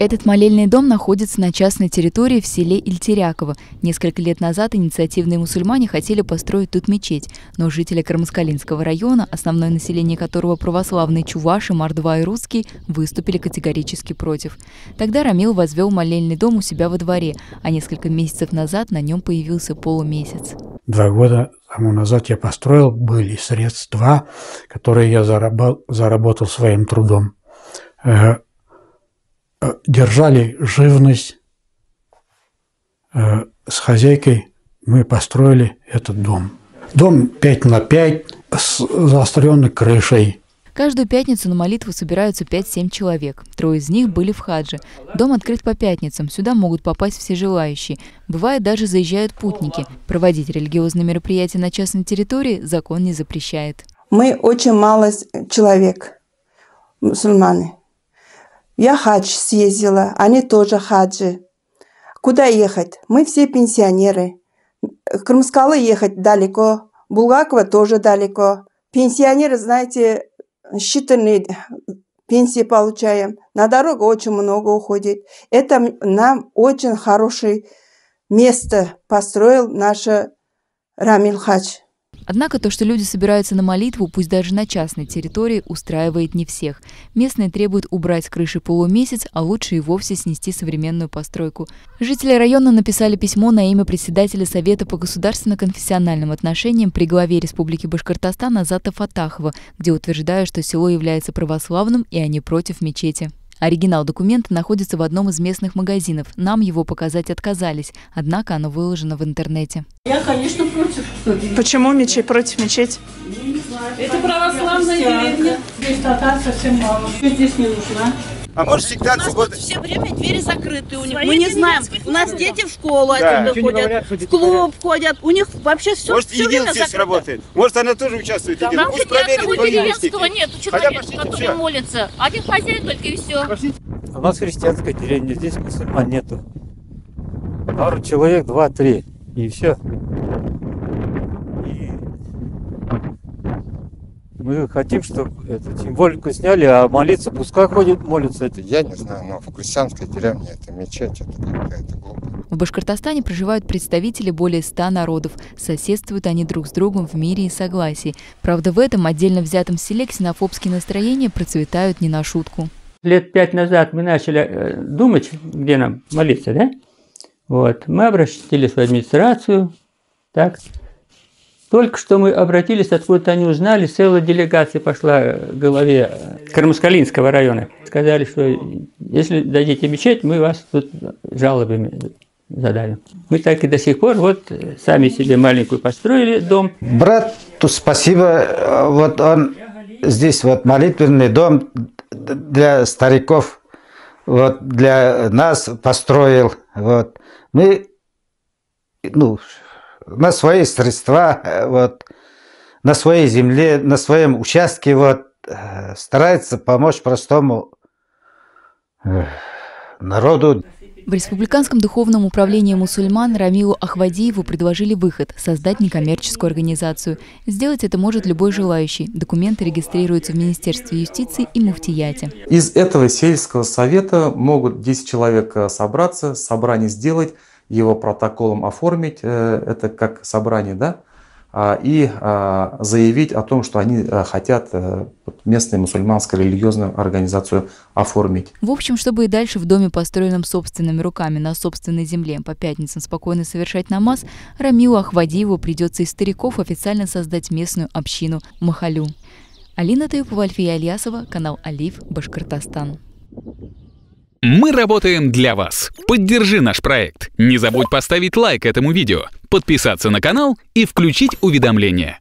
Этот молельный дом находится на частной территории в селе Ильтеряково. Несколько лет назад инициативные мусульмане хотели построить тут мечеть, но жители Кармаскалинского района, основное население которого православные чуваши, мордва и русские, выступили категорически против. Тогда Рамил возвел молельный дом у себя во дворе, а несколько месяцев назад на нем появился полумесяц. 2 года тому назад я построил, были средства, которые я заработал своим трудом. Держали живность. С хозяйкой мы построили этот дом. Дом 5 на 5 с заостренной крышей. Каждую пятницу на молитву собираются 5-7 человек. 3 из них были в хадже. Дом открыт по пятницам, сюда могут попасть все желающие. Бывает, даже заезжают путники. Проводить религиозные мероприятия на частной территории закон не запрещает. Мы очень мало человек, мусульмане. Я хадж съездила, они тоже хаджи. Куда ехать? Мы все пенсионеры. Крымскалы ехать далеко, Булгакова тоже далеко. Пенсионеры, знаете, считанные пенсии получаем. На дорогу очень много уходит. Это нам очень хорошее место построил наш Рамил хадж. Однако то, что люди собираются на молитву, пусть даже на частной территории, устраивает не всех. Местные требуют убрать с крыши полумесяц, а лучше и вовсе снести современную постройку. Жители района написали письмо на имя председателя Совета по государственно-конфессиональным отношениям при главе Республики Башкортостан Азата Фатахова, где утверждают, что село является православным и они против мечети. Оригинал документа находится в одном из местных магазинов. Нам его показать отказались, однако оно выложено в интернете. Я, конечно, против. Почему против мечети? Это православная деревня. Здесь татар совсем мало. Здесь не нужна. А может всегда суббота? Все время двери закрыты у них. Мы не знаем. У нас дети в школу отсюда ходят, в клуб ходят. У них вообще все. Может, ЕГИЛ здесь работает. Может, она тоже участвует. Нам деревенского нет, человек, который молится. Один хозяин только и все. У нас христианская деревня, здесь мусульман нету. Пару человек, 2-3, и все. Мы хотим, чтобы эту символику сняли, а молиться пускай ходит, молится. Я не знаю, но в крестьянской деревне это мечеть, это какая-то глупость. В Башкортостане проживают представители более 100 народов. Соседствуют они друг с другом в мире и согласии. Правда, в этом отдельно взятом селе ксенофобские настроения процветают не на шутку. Лет 5 назад мы начали думать, где нам молиться, да? Вот. Мы обратились в администрацию, так. Только что мы обратились, откуда-то они узнали, целая делегация пошла к главе Кармаскалинского района. Сказали, что если дадите мечеть, мы вас тут жалобами задавим. Мы так и до сих пор вот сами себе маленькую построили дом. Брату спасибо, вот он здесь вот молитвенный дом для стариков, вот для нас построил. Вот. Мы, на свои средства, вот, на своей земле, на своем участке вот, старается помочь простому народу. В Республиканском духовном управлении мусульман Рамилу Ахвадиеву предложили выход – создать некоммерческую организацию. Сделать это может любой желающий. Документы регистрируются в Министерстве юстиции и муфтияте. Из этого сельского совета могут 10 человек собраться, собрание сделать, его протоколом оформить, это как собрание, да, и заявить о том, что они хотят местную мусульманскую религиозную организацию оформить. В общем, чтобы и дальше в доме, построенном собственными руками на собственной земле, по пятницам спокойно совершать намаз, Рамилу Ахвадиеву придется из стариков официально создать местную общину – Махалю. Алина Таюпова, Альфия Альясова, канал Алиф, Башкортостан. Мы работаем для вас. Поддержи наш проект. Не забудь поставить лайк этому видео, подписаться на канал и включить уведомления.